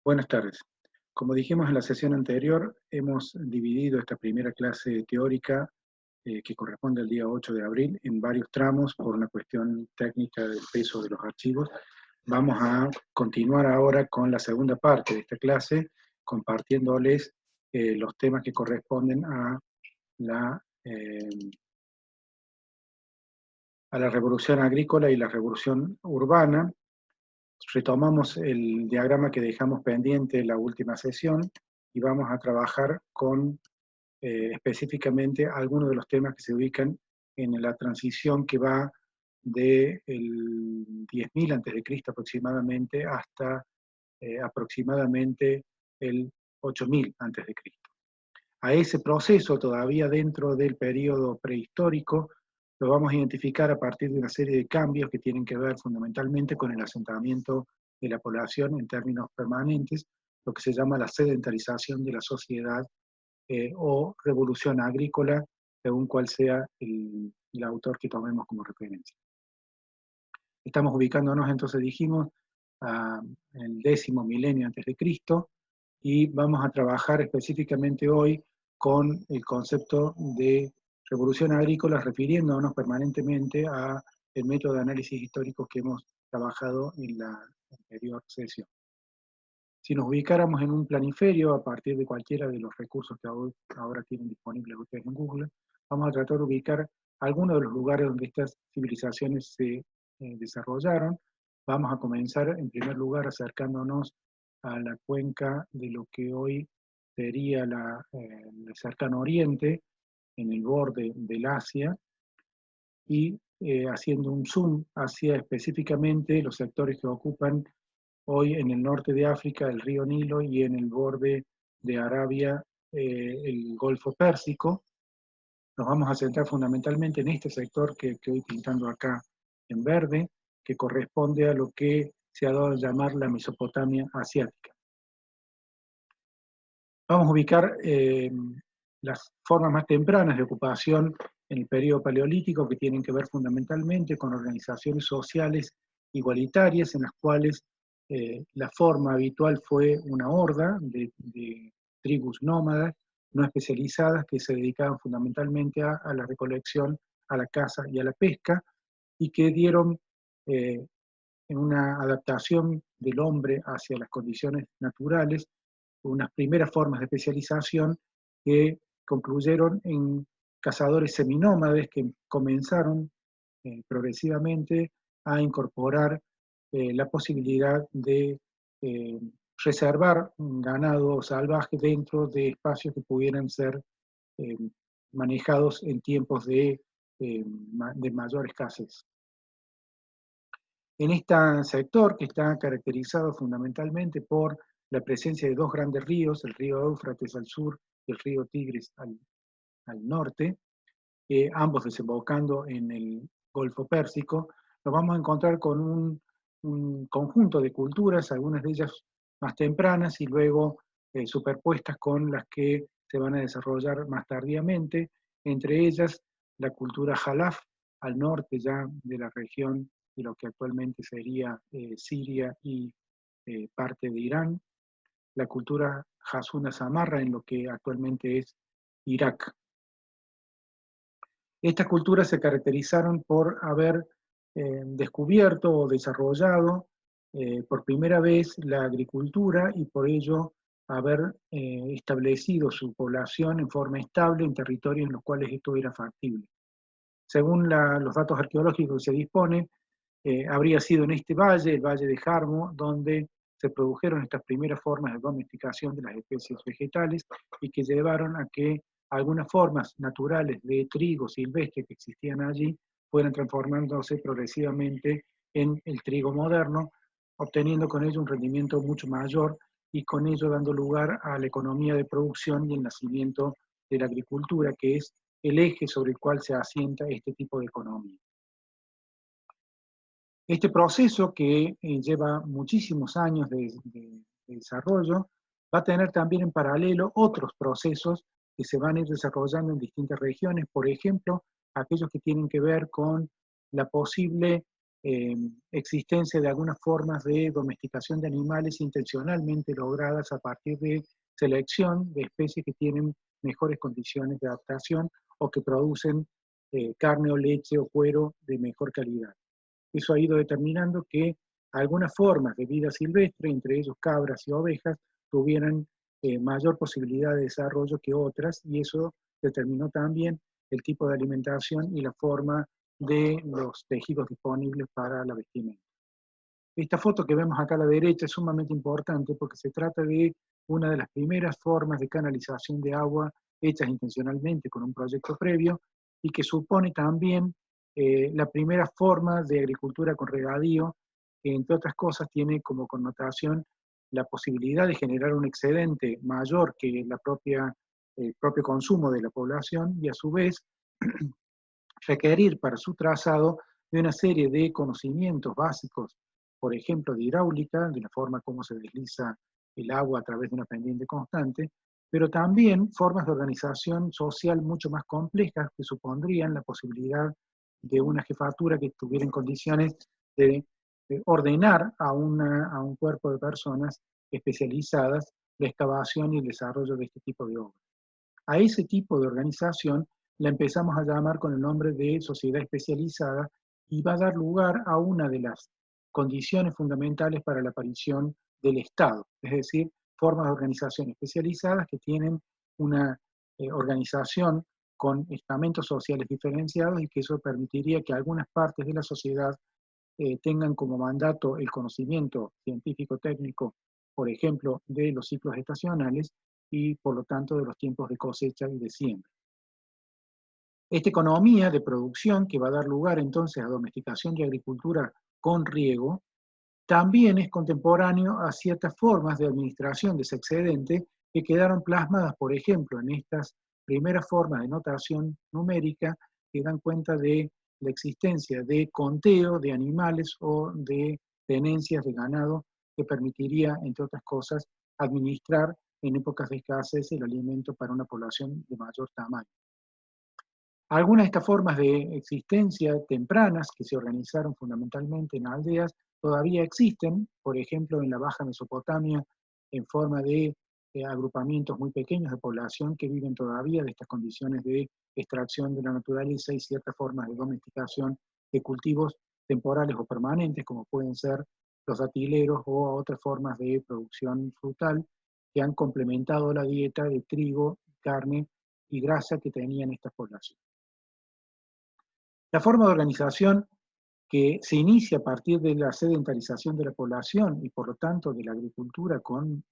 Buenas tardes. Como dijimos en la sesión anterior, hemos dividido esta primera clase teórica que corresponde al día 8 de abril en varios tramos por una cuestión técnica del peso de los archivos. Vamos a continuar ahora con la segunda parte de esta clase, compartiéndoles los temas que corresponden la, eh, a la revolución agrícola y la revolución urbana. Retomamos el diagrama que dejamos pendiente en la última sesión y vamos a trabajar con específicamente algunos de los temas que se ubican en la transición que va del 10.000 a.C. aproximadamente hasta aproximadamente el 8.000 a.C. A ese proceso, todavía dentro del periodo prehistórico, lo vamos a identificar a partir de una serie de cambios que tienen que ver fundamentalmente con el asentamiento de la población en términos permanentes, lo que se llama la sedentarización de la sociedad o revolución agrícola, según cuál sea el autor que tomemos como referencia. Estamos ubicándonos, entonces dijimos, en el 10.º milenio antes de Cristo, y vamos a trabajar específicamente hoy con el concepto de revolución agrícola, refiriéndonos permanentemente al método de análisis histórico que hemos trabajado en la anterior sesión. Si nos ubicáramos en un planiferio a partir de cualquiera de los recursos que ahora tienen disponibles ustedes en Google, vamos a tratar de ubicar algunos de los lugares donde estas civilizaciones se desarrollaron. Vamos a comenzar en primer lugar acercándonos a la cuenca de lo que hoy sería el cercano oriente, en el borde del Asia, y haciendo un zoom hacia específicamente los sectores que ocupan hoy en el norte de África el río Nilo y en el borde de Arabia el Golfo Pérsico. Nos vamos a centrar fundamentalmente en este sector que estoy pintando acá en verde, que corresponde a lo que se ha dado a llamar la Mesopotamia asiática. Vamos a ubicar las formas más tempranas de ocupación en el periodo paleolítico, que tienen que ver fundamentalmente con organizaciones sociales igualitarias, en las cuales la forma habitual fue una horda de tribus nómadas, no especializadas, que se dedicaban fundamentalmente a la recolección, a la caza y a la pesca, y que dieron en una adaptación del hombre hacia las condiciones naturales, unas primeras formas de especialización que concluyeron en cazadores seminómades que comenzaron progresivamente a incorporar la posibilidad de reservar un ganado salvaje dentro de espacios que pudieran ser eh, manejados en tiempos de mayor escasez. En este sector, que está caracterizado fundamentalmente por la presencia de dos grandes ríos, el río Éufrates al sur y el río Tigris al norte, ambos desembocando en el Golfo Pérsico, nos vamos a encontrar con un conjunto de culturas, algunas de ellas más tempranas y luego superpuestas con las que se van a desarrollar más tardíamente, entre ellas la cultura Jalaf, al norte ya de la región de lo que actualmente sería Siria y parte de Irán, la cultura Hasuna Samarra en lo que actualmente es Irak. Estas culturas se caracterizaron por haber descubierto o desarrollado por primera vez la agricultura y por ello haber establecido su población en forma estable en territorios en los cuales esto era factible. Según los datos arqueológicos que se dispone, habría sido en este valle, el valle de Jarmo, donde se produjeron estas primeras formas de domesticación de las especies vegetales y que llevaron a que algunas formas naturales de trigo silvestre que existían allí fueran transformándose progresivamente en el trigo moderno, obteniendo con ello un rendimiento mucho mayor y con ello dando lugar a la economía de producción y el nacimiento de la agricultura, que es el eje sobre el cual se asienta este tipo de economía. Este proceso, que lleva muchísimos años de desarrollo, va a tener también en paralelo otros procesos que se van a ir desarrollando en distintas regiones, por ejemplo, aquellos que tienen que ver con la posible existencia de algunas formas de domesticación de animales intencionalmente logradas a partir de selección de especies que tienen mejores condiciones de adaptación o que producen carne o leche o cuero de mejor calidad. Eso ha ido determinando que algunas formas de vida silvestre, entre ellos cabras y ovejas, tuvieran mayor posibilidad de desarrollo que otras, y eso determinó también el tipo de alimentación y la forma de los tejidos disponibles para la vestimenta. Esta foto que vemos acá a la derecha es sumamente importante porque se trata de una de las primeras formas de canalización de agua hechas intencionalmente con un proyecto previo y que supone también la primera forma de agricultura con regadío, que entre otras cosas tiene como connotación la posibilidad de generar un excedente mayor que el propio consumo de la población y a su vez requerir para su trazado de una serie de conocimientos básicos, por ejemplo, de hidráulica, de la forma como se desliza el agua a través de una pendiente constante, pero también formas de organización social mucho más complejas que supondrían la posibilidad de una jefatura que estuviera en condiciones de ordenar a un cuerpo de personas especializadas la excavación y el desarrollo de este tipo de obras. A ese tipo de organización la empezamos a llamar con el nombre de sociedad especializada y va a dar lugar a una de las condiciones fundamentales para la aparición del Estado, es decir, formas de organización especializadas que tienen una organización con estamentos sociales diferenciados y que eso permitiría que algunas partes de la sociedad tengan como mandato el conocimiento científico-técnico, por ejemplo, de los ciclos estacionales y por lo tanto de los tiempos de cosecha y de siembra. Esta economía de producción que va a dar lugar entonces a domesticación y agricultura con riego, también es contemporáneo a ciertas formas de administración de ese excedente que quedaron plasmadas, por ejemplo, en estas primeras formas de notación numérica que dan cuenta de la existencia de conteo de animales o de tenencias de ganado que permitiría, entre otras cosas, administrar en épocas de escasez el alimento para una población de mayor tamaño. Algunas de estas formas de existencia tempranas que se organizaron fundamentalmente en aldeas todavía existen, por ejemplo en la Baja Mesopotamia, en forma de agrupamientos muy pequeños de población que viven todavía de estas condiciones de extracción de la naturaleza y ciertas formas de domesticación de cultivos temporales o permanentes, como pueden ser los datileros o otras formas de producción frutal que han complementado la dieta de trigo, carne y grasa que tenían estas poblaciones. La forma de organización que se inicia a partir de la sedentarización de la población y por lo tanto de la agricultura con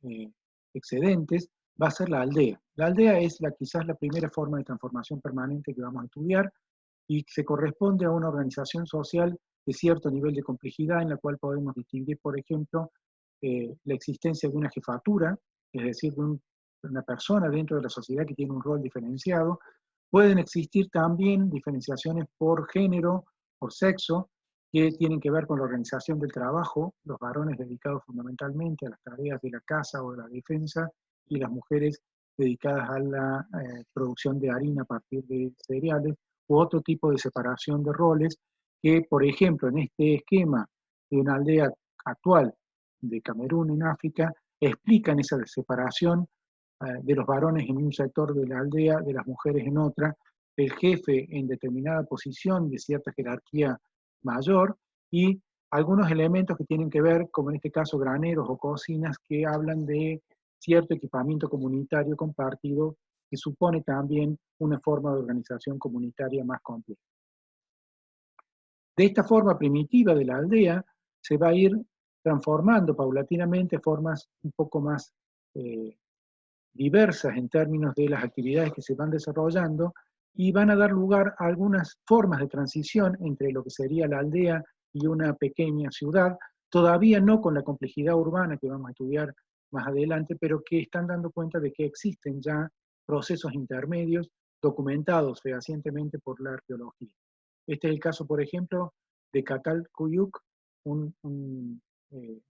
excedentes va a ser la aldea. La aldea es quizás la primera forma de transformación permanente que vamos a estudiar y se corresponde a una organización social de cierto nivel de complejidad en la cual podemos distinguir, por ejemplo, la existencia de una jefatura, es decir, de una persona dentro de la sociedad que tiene un rol diferenciado. Pueden existir también diferenciaciones por género, por sexo, que tienen que ver con la organización del trabajo, los varones dedicados fundamentalmente a las tareas de la casa o de la defensa, y las mujeres dedicadas a la producción de harina a partir de cereales, u otro tipo de separación de roles que, por ejemplo, en este esquema de una aldea actual de Camerún en África, explican esa separación de los varones en un sector de la aldea, de las mujeres en otra, el jefe en determinada posición de cierta jerarquía mayor y algunos elementos que tienen que ver, como en este caso graneros o cocinas, que hablan de cierto equipamiento comunitario compartido que supone también una forma de organización comunitaria más compleja. De esta forma primitiva de la aldea se va a ir transformando paulatinamente formas un poco más diversas en términos de las actividades que se van desarrollando y van a dar lugar a algunas formas de transición entre lo que sería la aldea y una pequeña ciudad, todavía no con la complejidad urbana que vamos a estudiar más adelante, pero que están dando cuenta de que existen ya procesos intermedios documentados fehacientemente por la arqueología. Este es el caso, por ejemplo, de Catalcuyuk, un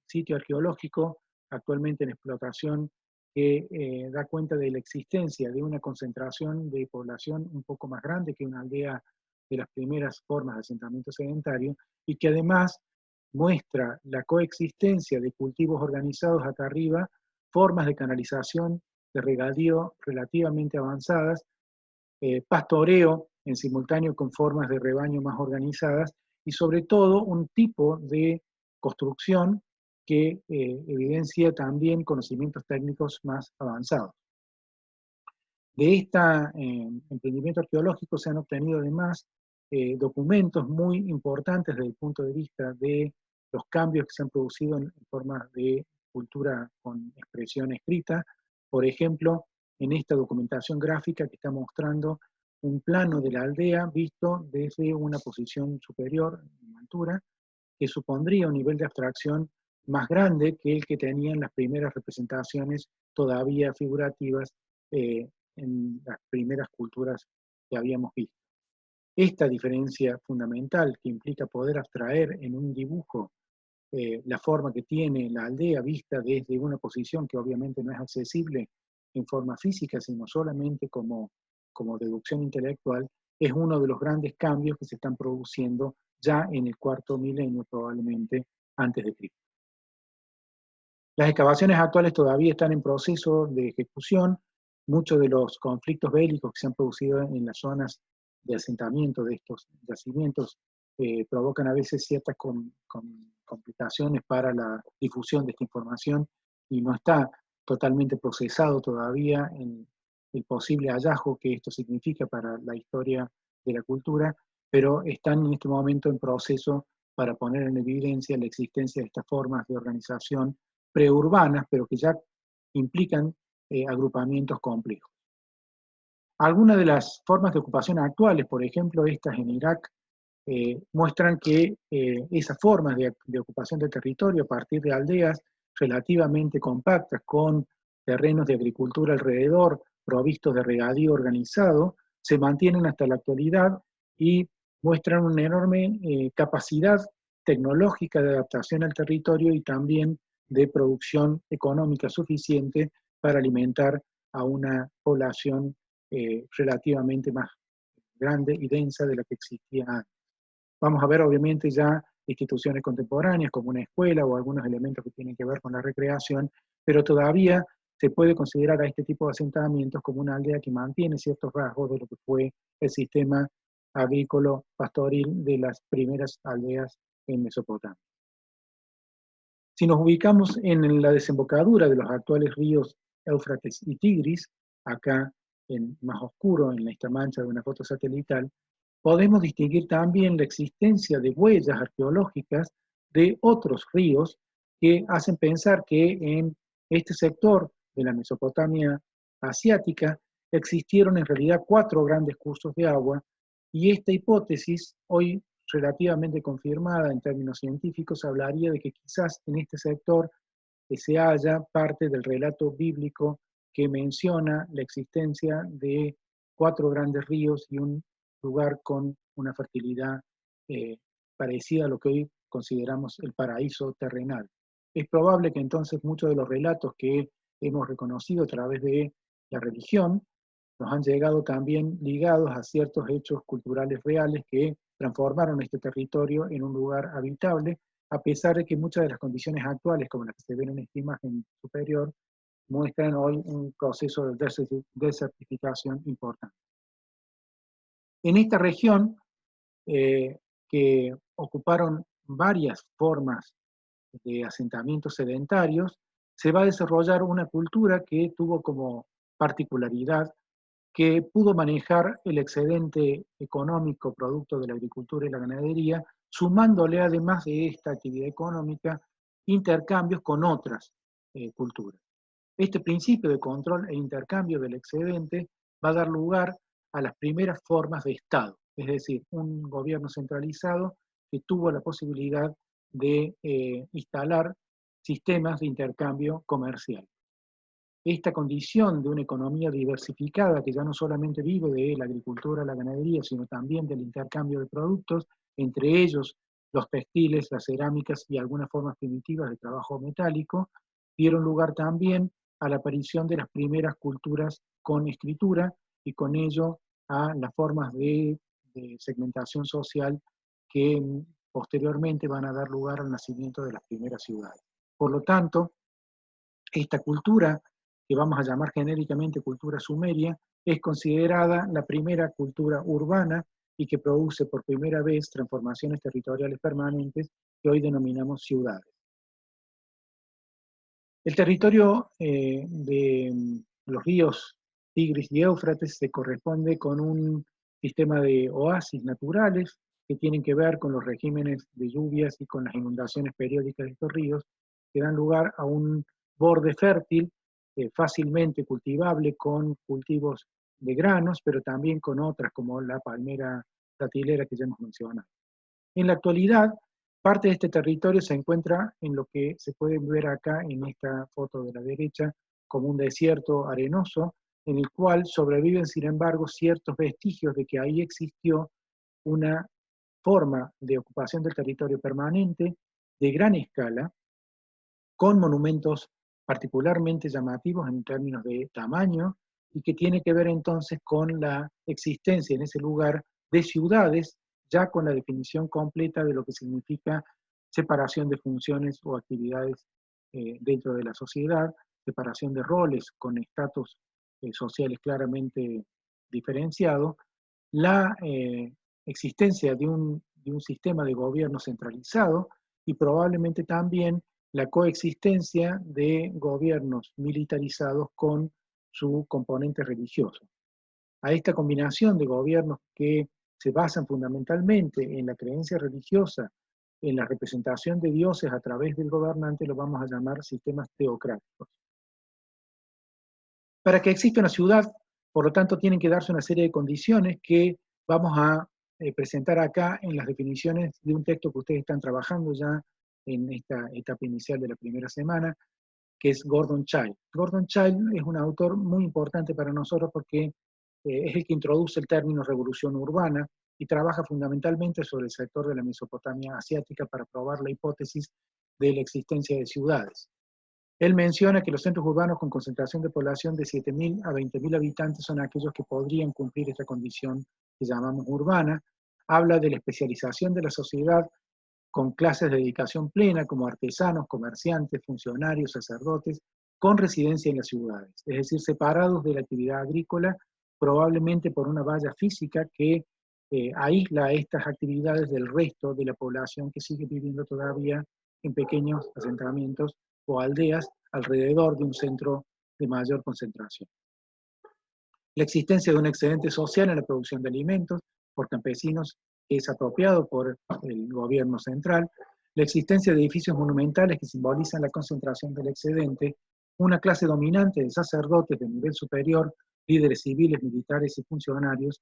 sitio arqueológico actualmente en explotación que da cuenta de la existencia de una concentración de población un poco más grande que una aldea de las primeras formas de asentamiento sedentario y que además muestra la coexistencia de cultivos organizados acá arriba, formas de canalización, de regadío relativamente avanzadas, pastoreo en simultáneo con formas de rebaño más organizadas y sobre todo un tipo de construcción que evidencia también conocimientos técnicos más avanzados. De este emprendimiento arqueológico se han obtenido además documentos muy importantes desde el punto de vista de los cambios que se han producido en formas de cultura con expresión escrita. Por ejemplo, en esta documentación gráfica que está mostrando un plano de la aldea visto desde una posición superior en altura, que supondría un nivel de abstracción más grande que el que tenían las primeras representaciones todavía figurativas en las primeras culturas que habíamos visto. Esta diferencia fundamental que implica poder abstraer en un dibujo la forma que tiene la aldea vista desde una posición que obviamente no es accesible en forma física, sino solamente como deducción intelectual, es uno de los grandes cambios que se están produciendo ya en el cuarto milenio probablemente antes de Cristo. Las excavaciones actuales todavía están en proceso de ejecución. Muchos de los conflictos bélicos que se han producido en las zonas de asentamiento de estos yacimientos provocan a veces ciertas complicaciones para la difusión de esta información y no está totalmente procesado todavía en el posible hallazgo que esto significa para la historia de la cultura, pero están en este momento en proceso para poner en evidencia la existencia de estas formas de organización preurbanas, pero que ya implican agrupamientos complejos. Algunas de las formas de ocupación actuales, por ejemplo, estas en Irak, muestran que esas formas de ocupación del territorio a partir de aldeas relativamente compactas con terrenos de agricultura alrededor, provistos de regadío organizado, se mantienen hasta la actualidad y muestran una enorme capacidad tecnológica de adaptación al territorio y también de producción económica suficiente para alimentar a una población relativamente más grande y densa de la que existía antes. Vamos a ver obviamente ya instituciones contemporáneas como una escuela o algunos elementos que tienen que ver con la recreación, pero todavía se puede considerar a este tipo de asentamientos como una aldea que mantiene ciertos rasgos de lo que fue el sistema agrícola pastoril de las primeras aldeas en Mesopotamia. Si nos ubicamos en la desembocadura de los actuales ríos Éufrates y Tigris, acá en más oscuro en esta mancha de una foto satelital, podemos distinguir también la existencia de huellas arqueológicas de otros ríos que hacen pensar que en este sector de la Mesopotamia asiática existieron en realidad 4 grandes cursos de agua y esta hipótesis, hoy relativamente confirmada en términos científicos, hablaría de que quizás en este sector se halla parte del relato bíblico que menciona la existencia de 4 grandes ríos y un lugar con una fertilidad parecida a lo que hoy consideramos el paraíso terrenal. Es probable que entonces muchos de los relatos que hemos reconocido a través de la religión nos han llegado también ligados a ciertos hechos culturales reales que transformaron este territorio en un lugar habitable, a pesar de que muchas de las condiciones actuales, como las que se ven en esta imagen superior, muestran hoy un proceso de desertificación importante. En esta región, que ocuparon varias formas de asentamientos sedentarios, se va a desarrollar una cultura que tuvo como particularidad que pudo manejar el excedente económico producto de la agricultura y la ganadería, sumándole además de esta actividad económica intercambios con otras culturas. Este principio de control e intercambio del excedente va a dar lugar a las primeras formas de Estado, es decir, un gobierno centralizado que tuvo la posibilidad de instalar sistemas de intercambio comercial. Esta condición de una economía diversificada que ya no solamente vive de la agricultura, la ganadería, sino también del intercambio de productos, entre ellos los textiles, las cerámicas y algunas formas primitivas de trabajo metálico, dieron lugar también a la aparición de las primeras culturas con escritura y con ello a las formas de de segmentación social que posteriormente van a dar lugar al nacimiento de las primeras ciudades. Por lo tanto, esta cultura, que vamos a llamar genéricamente cultura sumeria, es considerada la primera cultura urbana y que produce por primera vez transformaciones territoriales permanentes que hoy denominamos ciudades. El territorio de los ríos Tigris y Éufrates se corresponde con un sistema de oasis naturales que tienen que ver con los regímenes de lluvias y con las inundaciones periódicas de estos ríos, que dan lugar a un borde fértil, fácilmente cultivable con cultivos de granos, pero también con otras como la palmera datilera que ya hemos mencionado. En la actualidad, parte de este territorio se encuentra en lo que se puede ver acá en esta foto de la derecha como un desierto arenoso, en el cual sobreviven, sin embargo, ciertos vestigios de que ahí existió una forma de ocupación del territorio permanente de gran escala, con monumentos particularmente llamativos en términos de tamaño, y que tiene que ver entonces con la existencia en ese lugar de ciudades, ya con la definición completa de lo que significa separación de funciones o actividades dentro de la sociedad, separación de roles con estatus sociales claramente diferenciados, la existencia de un sistema de gobierno centralizado y probablemente también la coexistencia de gobiernos militarizados con su componente religioso. A esta combinación de gobiernos que se basan fundamentalmente en la creencia religiosa, en la representación de dioses a través del gobernante, lo vamos a llamar sistemas teocráticos. Para que exista una ciudad, por lo tanto, tienen que darse una serie de condiciones que vamos a presentar acá en las definiciones de un texto que ustedes están trabajando ya en esta etapa inicial de la primera semana, que es Gordon Childe. Gordon Childe es un autor muy importante para nosotros porque es el que introduce el término revolución urbana y trabaja fundamentalmente sobre el sector de la Mesopotamia asiática para probar la hipótesis de la existencia de ciudades. Él menciona que los centros urbanos con concentración de población de 7.000 a 20.000 habitantes son aquellos que podrían cumplir esta condición que llamamos urbana. Habla de la especialización de la sociedad con clases de dedicación plena como artesanos, comerciantes, funcionarios, sacerdotes, con residencia en las ciudades, es decir, separados de la actividad agrícola, probablemente por una valla física que aísla estas actividades del resto de la población que sigue viviendo todavía en pequeños asentamientos o aldeas alrededor de un centro de mayor concentración. La existencia de un excedente social en la producción de alimentos por campesinos que es apropiado por el gobierno central, la existencia de edificios monumentales que simbolizan la concentración del excedente, una clase dominante de sacerdotes de nivel superior, líderes civiles, militares y funcionarios,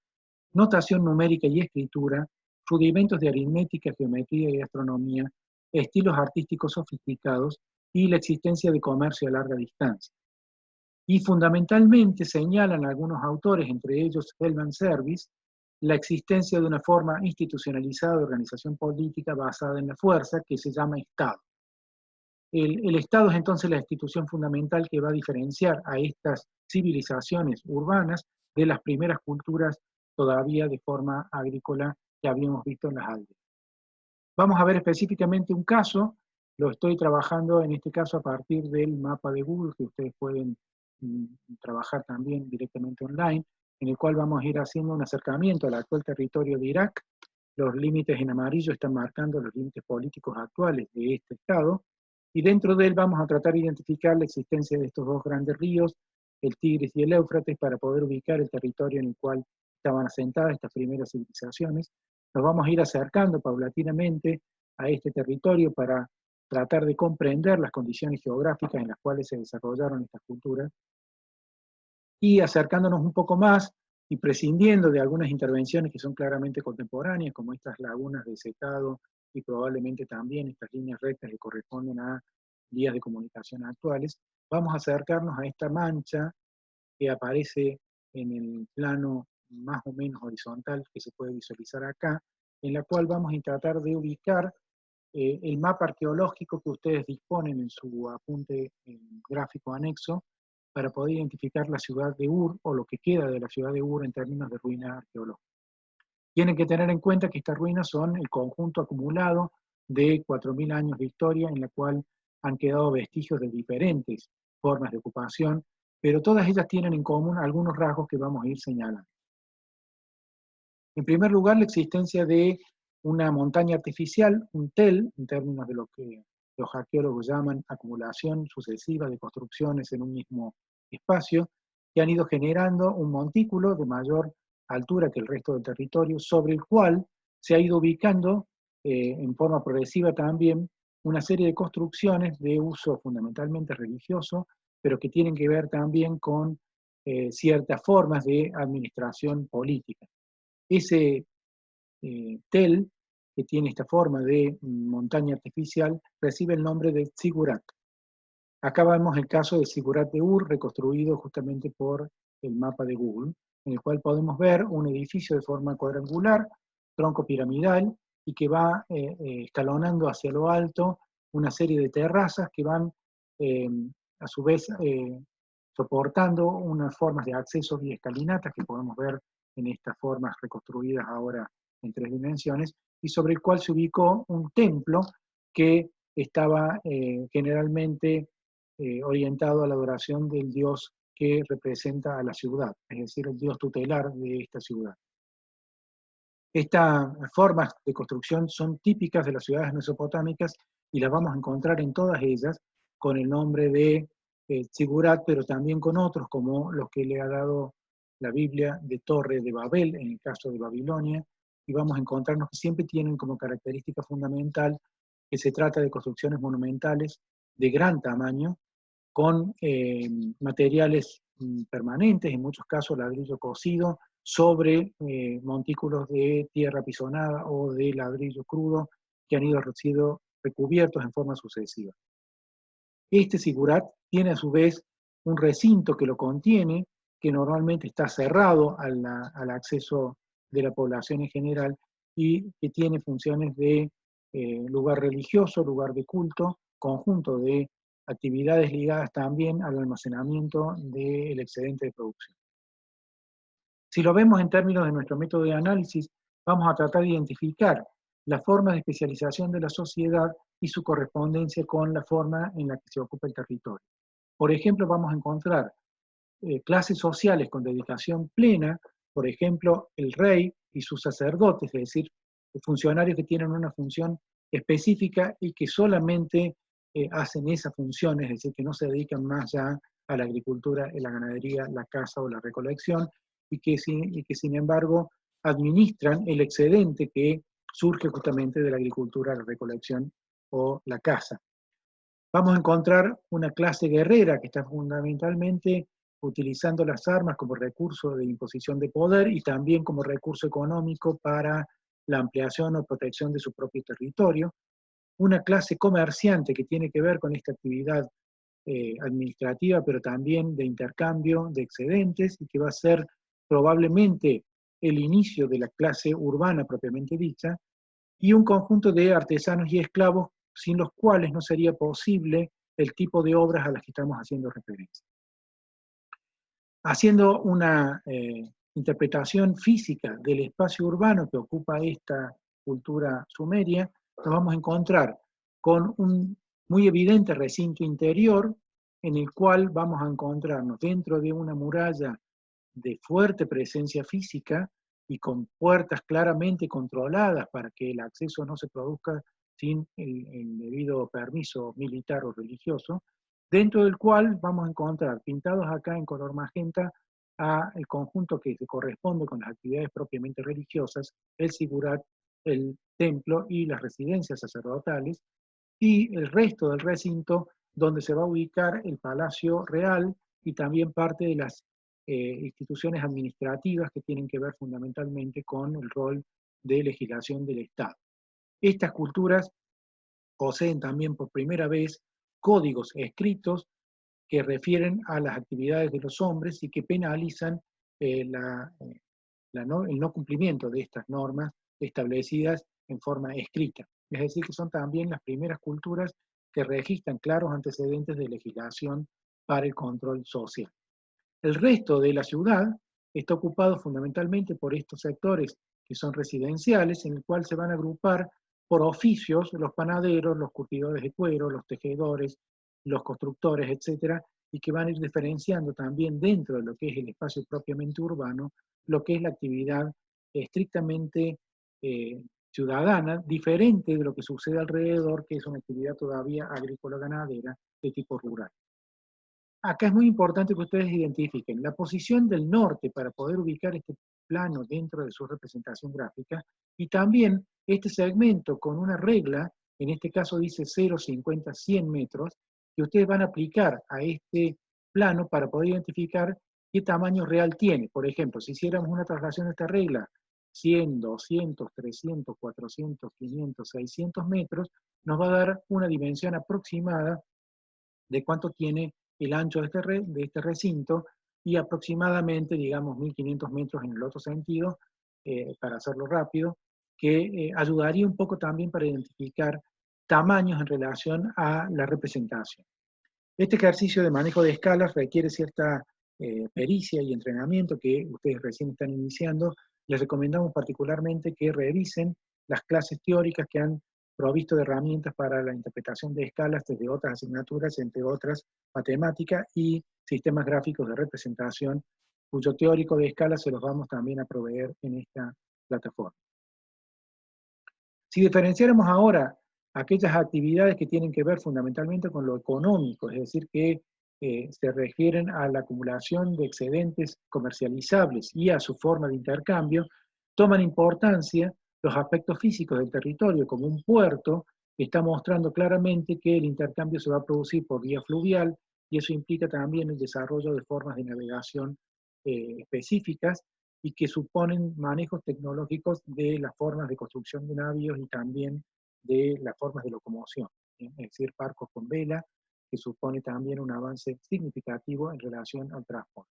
notación numérica y escritura, rudimentos de aritmética, geometría y astronomía, estilos artísticos sofisticados y la existencia de comercio a larga distancia. Y fundamentalmente señalan algunos autores, entre ellos Hellman Service, la existencia de una forma institucionalizada de organización política basada en la fuerza que se llama Estado. El Estado es entonces la institución fundamental que va a diferenciar a estas civilizaciones urbanas de las primeras culturas todavía de forma agrícola que habíamos visto en las aldeas. Vamos a ver específicamente un caso, lo estoy trabajando en este caso a partir del mapa de Google que ustedes pueden trabajar también directamente online, en el cual vamos a ir haciendo un acercamiento al actual territorio de Irak. Los límites en amarillo están marcando los límites políticos actuales de este estado, y dentro de él vamos a tratar de identificar la existencia de estos dos grandes ríos, el Tigris y el Éufrates, para poder ubicar el territorio en el cual estaban asentadas estas primeras civilizaciones. Nos vamos a ir acercando paulatinamente a este territorio para tratar de comprender las condiciones geográficas en las cuales se desarrollaron estas culturas, y acercándonos un poco más y prescindiendo de algunas intervenciones que son claramente contemporáneas, como estas lagunas de secado y probablemente también estas líneas rectas que corresponden a vías de comunicación actuales, vamos a acercarnos a esta mancha que aparece en el plano más o menos horizontal que se puede visualizar acá, en la cual vamos a tratar de ubicar el mapa arqueológico que ustedes disponen en su apunte en gráfico anexo, para poder identificar la ciudad de Ur, o lo que queda de la ciudad de Ur en términos de ruina arqueológica. Tienen que tener en cuenta que estas ruinas son el conjunto acumulado de 4.000 años de historia en la cual han quedado vestigios de diferentes formas de ocupación, pero todas ellas tienen en común algunos rasgos que vamos a ir señalando. En primer lugar, la existencia de una montaña artificial, un tel, en términos de lo que los arqueólogos llaman acumulación sucesiva de construcciones en un mismo espacio, que han ido generando un montículo de mayor altura que el resto del territorio, sobre el cual se ha ido ubicando en forma progresiva también una serie de construcciones de uso fundamentalmente religioso, pero que tienen que ver también con ciertas formas de administración política. Ese tel, que tiene esta forma de montaña artificial, recibe el nombre de Zigurat. Acá vemos el caso de Zigurat de Ur, reconstruido justamente por el mapa de Google, en el cual podemos ver un edificio de forma cuadrangular, tronco piramidal, y que va escalonando hacia lo alto una serie de terrazas que van a su vez soportando unas formas de acceso y escalinatas que podemos ver en estas formas reconstruidas ahora en 3 dimensiones, y sobre el cual se ubicó un templo que estaba generalmente orientado a la adoración del dios que representa a la ciudad, es decir, el dios tutelar de esta ciudad. Estas formas de construcción son típicas de las ciudades mesopotámicas y las vamos a encontrar en todas ellas con el nombre de Zigurat, pero también con otros como los que le ha dado la Biblia de Torre de Babel, en el caso de Babilonia, y vamos a encontrarnos que siempre tienen como característica fundamental que se trata de construcciones monumentales de gran tamaño, con materiales permanentes, en muchos casos ladrillo cocido, sobre montículos de tierra apisonada o de ladrillo crudo que han sido recubiertos en forma sucesiva. Este sigurat tiene a su vez un recinto que lo contiene, que normalmente está cerrado al acceso de la población en general y que tiene funciones de lugar religioso, lugar de culto, conjunto de actividades ligadas también al almacenamiento del excedente de producción. Si lo vemos en términos de nuestro método de análisis, vamos a tratar de identificar la forma de especialización de la sociedad y su correspondencia con la forma en la que se ocupa el territorio. Por ejemplo, vamos a encontrar clases sociales con dedicación plena, por ejemplo, el rey y sus sacerdotes, es decir, funcionarios que tienen una función específica y que solamente hacen esa función, es decir, que no se dedican más ya a la agricultura, la ganadería, la caza o la recolección, y que sin embargo administran el excedente que surge justamente de la agricultura, la recolección o la caza. Vamos a encontrar una clase guerrera que está fundamentalmente utilizando las armas como recurso de imposición de poder y también como recurso económico para la ampliación o protección de su propio territorio. Una clase comerciante que tiene que ver con esta actividad administrativa, pero también de intercambio de excedentes y que va a ser probablemente el inicio de la clase urbana propiamente dicha, y un conjunto de artesanos y esclavos sin los cuales no sería posible el tipo de obras a las que estamos haciendo referencia. Haciendo una interpretación física del espacio urbano que ocupa esta cultura sumeria, nos vamos a encontrar con un muy evidente recinto interior en el cual vamos a encontrarnos dentro de una muralla de fuerte presencia física y con puertas claramente controladas para que el acceso no se produzca sin el debido permiso militar o religioso, dentro del cual vamos a encontrar pintados acá en color magenta el conjunto que se corresponde con las actividades propiamente religiosas, el sigurat, el templo y las residencias sacerdotales, y el resto del recinto donde se va a ubicar el palacio real y también parte de las instituciones administrativas que tienen que ver fundamentalmente con el rol de legislación del Estado. Estas culturas poseen también por primera vez códigos escritos que refieren a las actividades de los hombres y que penalizan el no cumplimiento de estas normas establecidas en forma escrita. Es decir, que son también las primeras culturas que registran claros antecedentes de legislación para el control social. El resto de la ciudad está ocupado fundamentalmente por estos sectores que son residenciales, en el cual se van a agrupar por oficios los panaderos, los curtidores de cuero, los tejedores, los constructores, etcétera, y que van a ir diferenciando también dentro de lo que es el espacio propiamente urbano, lo que es la actividad estrictamente ciudadana, diferente de lo que sucede alrededor, que es una actividad todavía agrícola-ganadera de tipo rural. Acá es muy importante que ustedes identifiquen la posición del norte para poder ubicar este plano dentro de su representación gráfica, y también este segmento con una regla, en este caso dice 0, 50, 100 metros, que ustedes van a aplicar a este plano para poder identificar qué tamaño real tiene. Por ejemplo, si hiciéramos una traslación de esta regla 100, 200, 300, 400, 500, 600 metros, nos va a dar una dimensión aproximada de cuánto tiene el ancho de este recinto, y aproximadamente, digamos, 1500 metros en el otro sentido, para hacerlo rápido, que ayudaría un poco también para identificar tamaños en relación a la representación. Este ejercicio de manejo de escalas requiere cierta pericia y entrenamiento que ustedes recién están iniciando. Les recomendamos particularmente que revisen las clases teóricas que han provisto de herramientas para la interpretación de escalas desde otras asignaturas, entre otras matemática y sistemas gráficos de representación, cuyo teórico de escalas se los vamos también a proveer en esta plataforma. Si diferenciáramos ahora aquellas actividades que tienen que ver fundamentalmente con lo económico, es decir, que se refieren a la acumulación de excedentes comercializables y a su forma de intercambio, toman importancia los aspectos físicos del territorio, como un puerto que está mostrando claramente que el intercambio se va a producir por vía fluvial, y eso implica también el desarrollo de formas de navegación específicas, y que suponen manejos tecnológicos de las formas de construcción de navíos y también de las formas de locomoción, es decir, barcos con vela, que supone también un avance significativo en relación al transporte.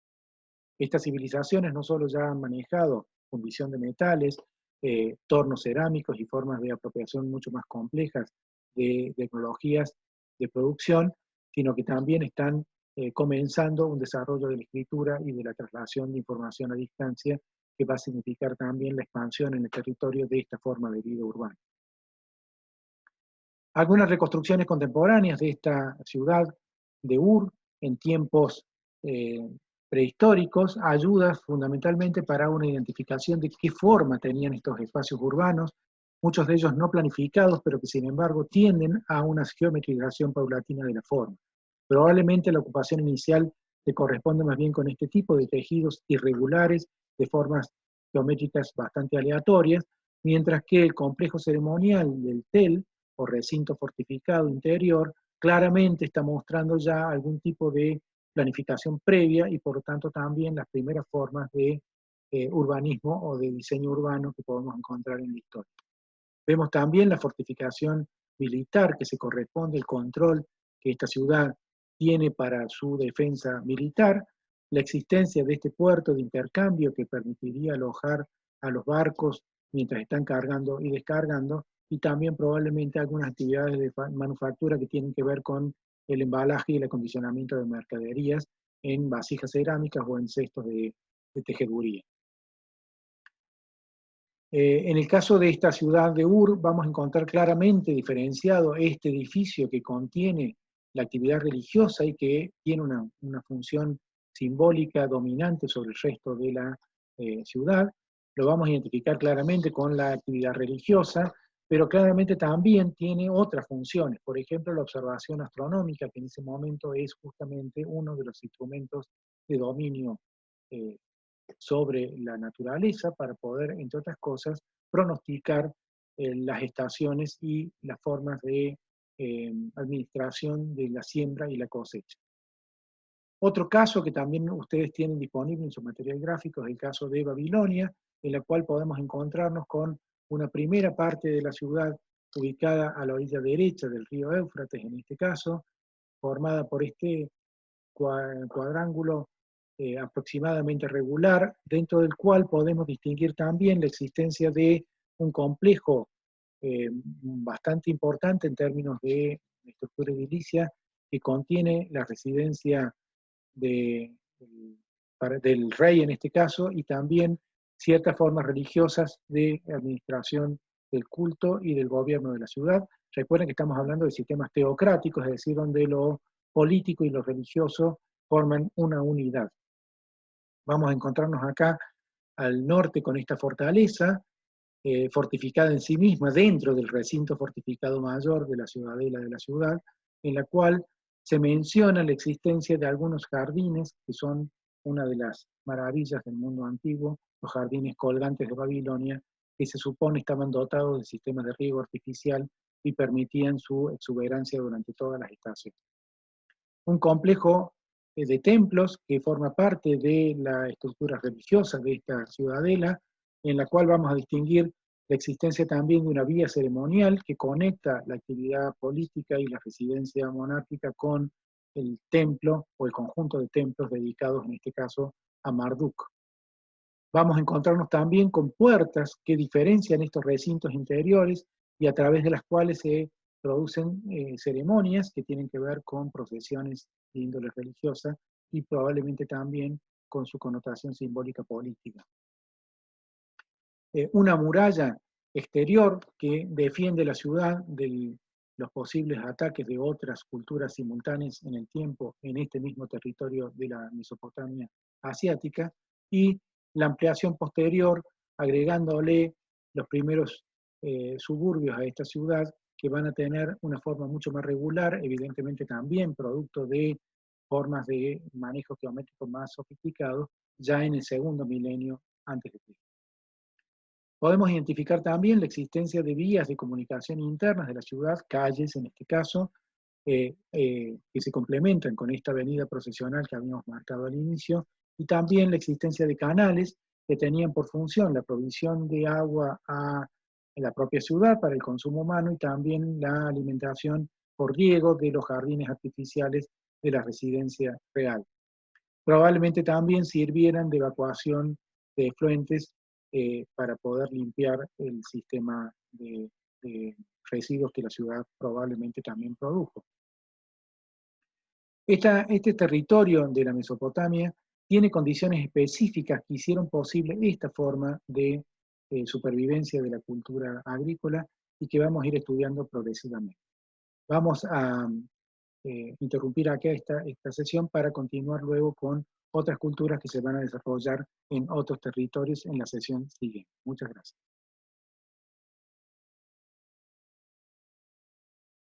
Estas civilizaciones no solo ya han manejado fundición de metales, tornos cerámicos y formas de apropiación mucho más complejas de tecnologías de producción, sino que también están comenzando un desarrollo de la escritura y de la traslación de información a distancia, que va a significar también la expansión en el territorio de esta forma de vida urbana. Algunas reconstrucciones contemporáneas de esta ciudad de Ur en tiempos prehistóricos ayudan fundamentalmente para una identificación de qué forma tenían estos espacios urbanos, muchos de ellos no planificados, pero que sin embargo tienden a una geometrización paulatina de la forma. Probablemente la ocupación inicial se corresponde más bien con este tipo de tejidos irregulares, de formas geométricas bastante aleatorias, mientras que el complejo ceremonial del tel, o recinto fortificado interior, claramente está mostrando ya algún tipo de planificación previa, y por lo tanto también las primeras formas de urbanismo o de diseño urbano que podemos encontrar en la historia. Vemos también la fortificación militar, que se corresponde al control que esta ciudad tiene para su defensa militar, la existencia de este puerto de intercambio que permitiría alojar a los barcos mientras están cargando y descargando, y también probablemente algunas actividades de manufactura que tienen que ver con el embalaje y el acondicionamiento de mercaderías en vasijas cerámicas o en cestos de tejeduría. En el caso de esta ciudad de Ur, vamos a encontrar claramente diferenciado este edificio que contiene la actividad religiosa y que tiene una función simbólica dominante sobre el resto de la ciudad. Lo vamos a identificar claramente con la actividad religiosa, pero claramente también tiene otras funciones. Por ejemplo, la observación astronómica, que en ese momento es justamente uno de los instrumentos de dominio sobre la naturaleza, para poder, entre otras cosas, pronosticar las estaciones y las formas de administración de la siembra y la cosecha. Otro caso que también ustedes tienen disponible en su material gráfico es el caso de Babilonia, en la cual podemos encontrarnos con una primera parte de la ciudad ubicada a la orilla derecha del río Éufrates, en este caso, formada por este cuadrángulo aproximadamente regular, dentro del cual podemos distinguir también la existencia de un complejo bastante importante en términos de estructura edilicia, que contiene la residencia del rey en este caso, y también ciertas formas religiosas de administración del culto y del gobierno de la ciudad. Recuerden que estamos hablando de sistemas teocráticos, es decir, donde lo político y lo religioso forman una unidad. Vamos a encontrarnos acá al norte con esta fortaleza, fortificada en sí misma, dentro del recinto fortificado mayor de la ciudadela de la ciudad, en la cual se menciona la existencia de algunos jardines, que son una de las maravillas del mundo antiguo, los jardines colgantes de Babilonia, que se supone estaban dotados de sistemas de riego artificial y permitían su exuberancia durante todas las estaciones. Un complejo de templos que forma parte de la estructura religiosa de esta ciudadela, en la cual vamos a distinguir la existencia también de una vía ceremonial que conecta la actividad política y la residencia monárquica con el templo o el conjunto de templos dedicados en este caso a Marduk. Vamos a encontrarnos también con puertas que diferencian estos recintos interiores y a través de las cuales se producen ceremonias que tienen que ver con procesiones de índole religiosa y probablemente también con su connotación simbólica política. Una muralla exterior que defiende la ciudad de los posibles ataques de otras culturas simultáneas en el tiempo en este mismo territorio de la Mesopotamia asiática, y la ampliación posterior agregándole los primeros suburbios a esta ciudad que van a tener una forma mucho más regular, evidentemente también producto de formas de manejo geométrico más sofisticados, ya en el segundo milenio antes de Cristo. Podemos identificar también la existencia de vías de comunicación internas de la ciudad, calles en este caso, que se complementan con esta avenida procesional que habíamos marcado al inicio, y también la existencia de canales que tenían por función la provisión de agua a la propia ciudad para el consumo humano y también la alimentación por riego de los jardines artificiales de la residencia real. Probablemente también sirvieran de evacuación de efluentes para poder limpiar el sistema de residuos que la ciudad probablemente también produjo. Este territorio de la Mesopotamia tiene condiciones específicas que hicieron posible esta forma de supervivencia de la cultura agrícola y que vamos a ir estudiando progresivamente. Vamos a interrumpir acá esta sesión para continuar luego con otras culturas que se van a desarrollar en otros territorios en la sesión siguiente. Muchas gracias.